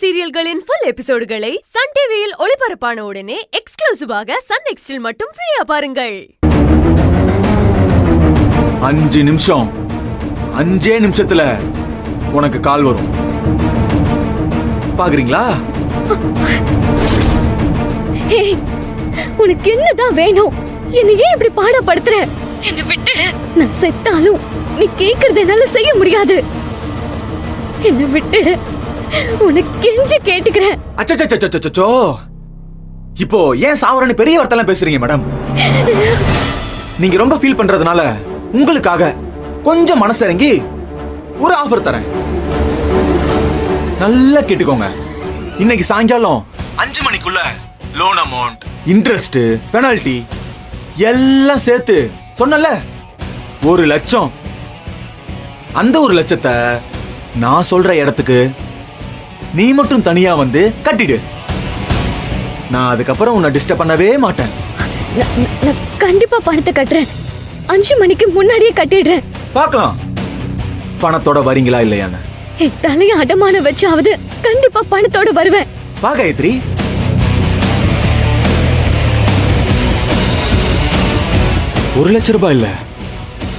சீரியல்களின் full எபிசோடுகளை Sun டிவியில் ஒளிபரப்பான உடனே எக்ஸ்க்ளூசிவாக சன் நெக்ஸ்டில் மட்டும் ஃப்ரீயா பாருங்கள். 5 நிமிஷம் 5 நிமிஷத்துல உனக்கு கால் வரும். பாக்குறீங்களா? உனக்கு என்னதான் வேணும்? என்ன ஏன் இப்படி பாடப்படுத்துற? என்ன விட்டுடு. நான் செத்தாலும் நீ கேக்குறத என்னால செய்ய முடியாது. என்ன விட்டுடு. உனக்கு கெஞ்சி கேட்டுக்கிறேன். அச்சச்சச்சச்சச்சோ, இப்போ ஏன் சாவரன்னு பெரிய வார்த்தைலாம் பேசுறீங்க மேடம்? நீங்க ரொம்ப ஃபீல் பண்றதுனால உங்களுக்காக கொஞ்சம் மனசிறங்கி ஒரு ஆஃபர் தரேன். நல்லா கேட்டுக்கோங்க. இன்னைக்கு சாயங்காலம் 5 மணிக்குள்ள லோன் அமௌண்ட், இன்ட்ரெஸ்ட், பெனால்டி எல்லாம் சேர்த்து சொன்னல 1 லட்சம். அந்த 1 லட்சத்தை நான் சொல்ற இடத்துக்கு நீ மட்டும் தனியா வந்து கட்டிடு. நான் அதுக்கப்புறம் உன்னை டிஸ்டர்ப் பண்ணவே மாட்டேன். நான் கண்டிப்பா பணத்தை கட்டுறேன். 5 மணிக்கு முன்னாடியே கட்டிடுறேன். பார்க்கலாம் பணத்தோட வரீங்களா இல்லையான்னு. என் தலைய அடமான வச்சாவது கண்டிப்பா பணத்தோட வருவேன். வா காயத்ரி. ஒரு 1 லட்ச ரூபாய் இல்ல,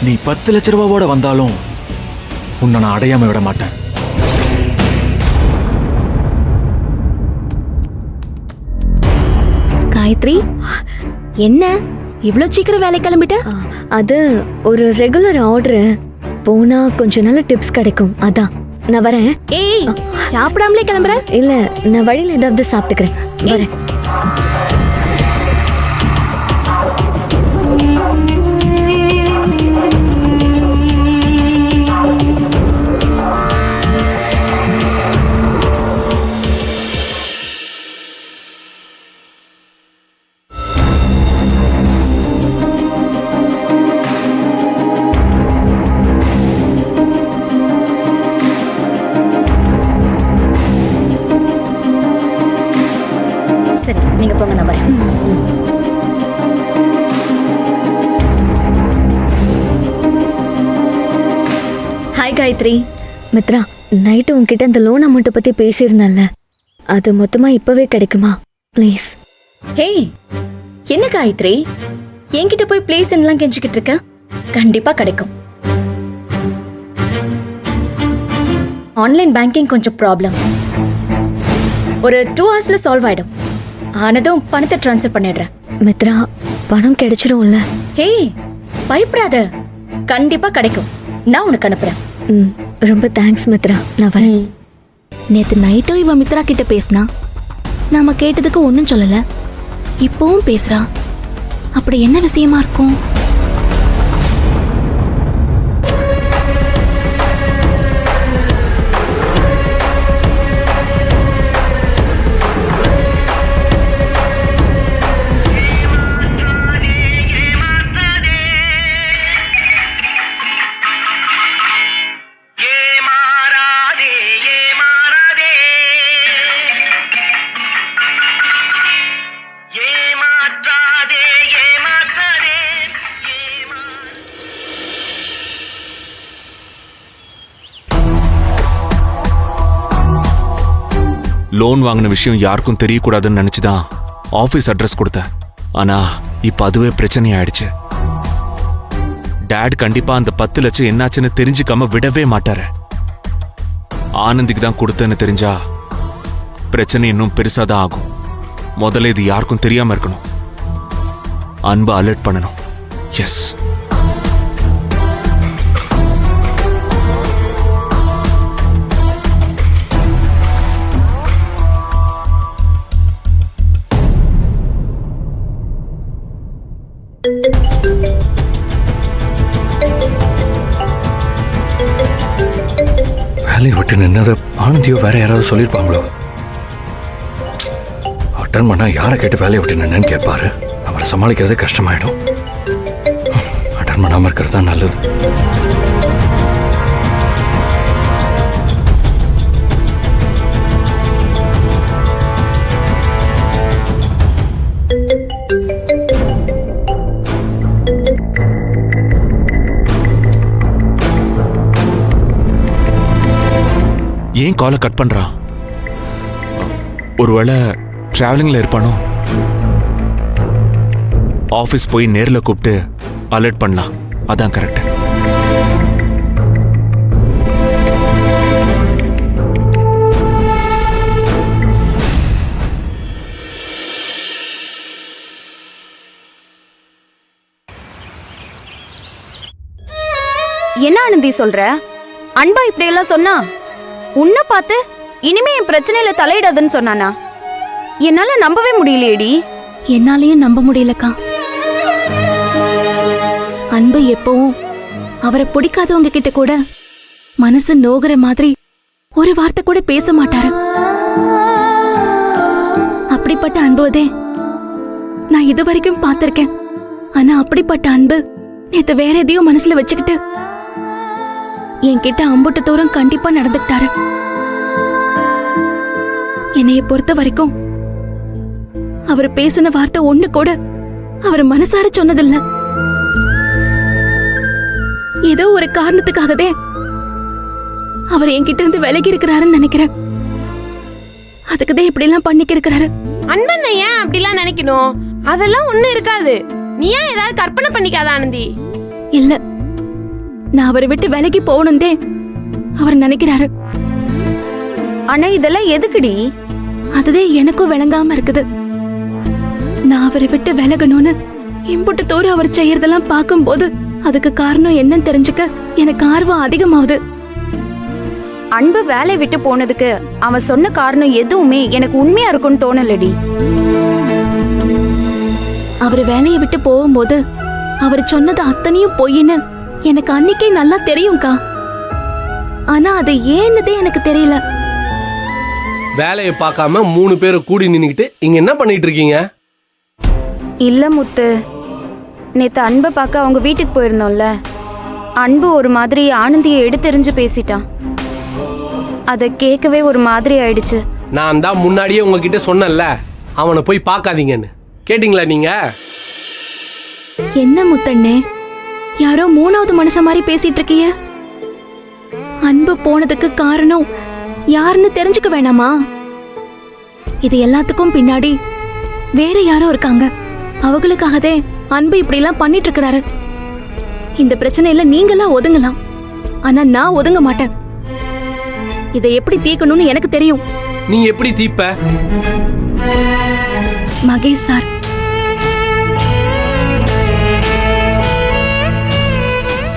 நீ 10 லட்ச ரூபாவோட வந்தாலும் உன்னை நான் அடையாம விட மாட்டேன். காயத்ரி, என்ன இவ்ளோ சீக்கிரம் வேலை கிளம்பிட்ட? அது ஒரு ரெகுலர் ஆர்டர். போனா கொஞ்சம் நல்ல டிப்ஸ் கிடைக்கும். அதான் நான் வரேன். ஏய், சாப்பிடாமலே கிளம்புற? இல்ல, நான் வழியில ஏதாவது சாப்பிட்டுக்கிறேன். வரேன். சரி, நீங்க போங்க, நான் வரேன். ஹாய் காயத்ரி. மித்ரா, நைட்டு உன்கிட்ட இந்த லோன் அமௌண்ட் பத்தி பேசியிருந்தேன்ல, அது மொத்தமா இப்பவே கிடைக்குமா ப்ளீஸ்? ஹேய், என்ன காயத்ரி என்கிட்ட போய் ப்ளீஸ் எல்லாம் கெஞ்சிக்கிட்டு இருக்க? கண்டிப்பா கிடைக்கும். ஆன்லைன் பேங்கிங் கொஞ்சம் ப்ராப்ளம். ஒரு 2 ஹவர்ஸ்ல சால்வ் ஆயிடும். ஆனதும் பணத்தை ட்ரான்ஸ்ஃபர் பண்ணிடுறேன். மித்ரா, பணம் கிடைச்சிரும்ல? ஹேய், பயப்படாத, கண்டிப்பா கிடைக்கும். நான் உனக்கு அனுப்புறேன். ரொம்ப தேங்க்ஸ் மித்ரா, நான் வரேன். நேத்து நைட்டும் இவ மித்ரா கிட்ட பேசினா, நாம கேட்டதுக்கு ஒன்னும் சொல்லல. இப்பவும் பேசுறா. அப்படி என்ன விஷயமா இருக்கும்? லோன் வாங்கின விஷயம் யாருக்கும் தெரியக்கூடாதுன்னு நினைச்சுதான் ஆபீஸ் அட்ரஸ் கொடுத்தேன். ஆனா இப்ப அதுவே பிரச்சனை ஆயிடுச்சு. டாட் கண்டிப்பா அந்த 10 லட்சம் என்னாச்சுன்னு தெரிஞ்சுக்காம விடவே மாட்டாரு. ஆனந்திக்கு தான் கொடுத்தேன்னு தெரிஞ்சா பிரச்சனை இன்னும் பெருசாதான் ஆகும். முதல்ல இது யாருக்கும் தெரியாம இருக்கணும். அன்பை அலர்ட் பண்ணணும். எஸ். வேலையை விட்டு நின்னதை ஆனந்தியோ வேற யாராவது சொல்லியிருப்பாங்களோ? அட்டன் பண்ணா யாரை கேட்டு வேலையை விட்டு நின்னு கேட்பாரு. அவரை சமாளிக்கிறதே கஷ்டமாயிடும். அட்டன் பண்ணாம இருக்கிறது தான் நல்லது. ஏன் காலை கட் பண்றான்? ஒருவேளை டிராவலிங்ல இருப்பானோ? ஆபீஸ் போய் நேர்ல கூப்பிட்டு அலர்ட் பண்ணலாம். அதான் கரெக்ட். என்ன ஆனந்தி சொல்ற? அன்பா இப்படி எல்லாம் சொன்னா? உன்னை பார்த்து இனிமே என் பிரச்சனையில தலையிடாதுன்னு சொன்னானா? என்னால நம்பவே முடியலையேடி. என்னாலையும் நம்ப முடியலக்கா. அன்பு எப்பவும் அவரை பிடிக்காதவங்க கிட்ட கூட மனசு நோகுற மாதிரி ஒரு வார்த்தை கூட பேச மாட்டாரு. அப்படிப்பட்ட அன்புவதே நான் இது வரைக்கும் பார்த்திருக்கேன். ஆனா அப்படிப்பட்ட அன்பு நேத்து வேற எதையோ மனசுல வச்சுக்கிட்டு என்கிட்ட அம்புட்டு தூரம் கண்டிப்பா நடந்துக்கிட்டாரு. என்னைய பொறுத்த வரைக்கும் அவர் பேசின வார்த்தை ஒண்ணு கூட அவர் மனசார சொன்னதில்ல. ஏதோ ஒரு காரணத்துக்காகவே அவர் என்கிட்ட இருந்து விலகி இருக்கிறாருன்னு நினைக்கிறேன். அதுக்குதான் இப்படி எல்லாம் பண்ணிக்க இருக்கிறாரு. அன்பன் ஏன் அப்படிலாம் நினைக்கணும்? அதெல்லாம் ஒண்ணும் இருக்காது. நீ ஏன் ஏதாவது கற்பனை பண்ணிக்காத ஆனந்தி? இல்ல, நான் அவரை விட்டு விலகி போகணுந்தே அவர் நினைக்கிறாரு. ஆனா இதெல்லாம் எதுக்குடி? அதுதான் எனக்கும் விளங்காம இருக்குது. நான் அவரை விட்டு விலகணும்னு இம்புட்டு தூரம் அவர் செய்யறதெல்லாம் பார்க்கும்போது அதுக்கு காரணம் என்னன்னு தெரிஞ்சுக்க எனக்கு ஆர்வம் அதிகமாகுது. அன்பு வேலை விட்டு போனதுக்கு அவன் சொன்ன காரணம் எதுவுமே எனக்கு உண்மையா இருக்கும்னு தோணலடி. அவர் வேலையை விட்டு போகும்போது அவர் சொன்னது அத்தனையும் பொய்ன்னு எனக்கு அன்னைக்கே நல்லா தெரியும்க்கா. ஆனா அது ஏன்னதே எனக்கு தெரியல. வேலையை பார்க்காம 3 பேரை கூடி நின்னுக்கிட்டு இங்க என்ன பண்ணிட்டு இருக்கீங்க? இல்ல முத்து, நேத்து அன்பை பார்க்க அவங்க வீட்டுக்கு போயிருந்தோம்ல, அன்பு ஒரு மாதிரி ஆனந்தியை எடுத்தெறிஞ்சு பேசிட்டான். அதை கேட்கவே ஒரு மாதிரி ஆயிடுச்சு. நான் தான் முன்னாடியே உங்ககிட்ட சொன்னேன்ல, அவனை போய் பார்க்காதீங்கன்னு. கேட்டீங்களா நீங்க? என்ன முத்தண்ணே, யாரோ 3வது மனுஷ மாதிரி பேசிட்டு இருக்கிய? அன்பு போனதுக்கு காரணம் யாருன்னு தெரிஞ்சுக்க வேணாமா? இது எல்லாத்துக்கும் பின்னாடி வேற யாரோ இருக்காங்க. அவங்களுக்காகவே அன்பு இப்படி எல்லாம் பண்ணிட்டு இருக்கிறாரு. இந்த பிரச்சனையில நீங்களாம் ஒதுங்கலாம், ஆனா நான் ஒதுங்க மாட்டேன். இதை எப்படி தீர்க்கணும்னு எனக்கு தெரியும். நீ எப்படி தீப்ப? மகேஷ் சார்,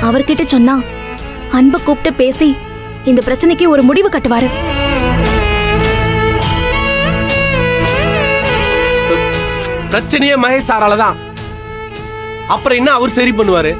அவர்கிட்ட சொன்னா அன்பை கூப்பிட்டு பேசி இந்த பிரச்சனைக்கு ஒரு முடிவு கட்டுவாரு. பிரச்சனையே மகேஷ் சாரால தான். அப்புறம் என்ன அவர் சரி பண்ணுவாரு?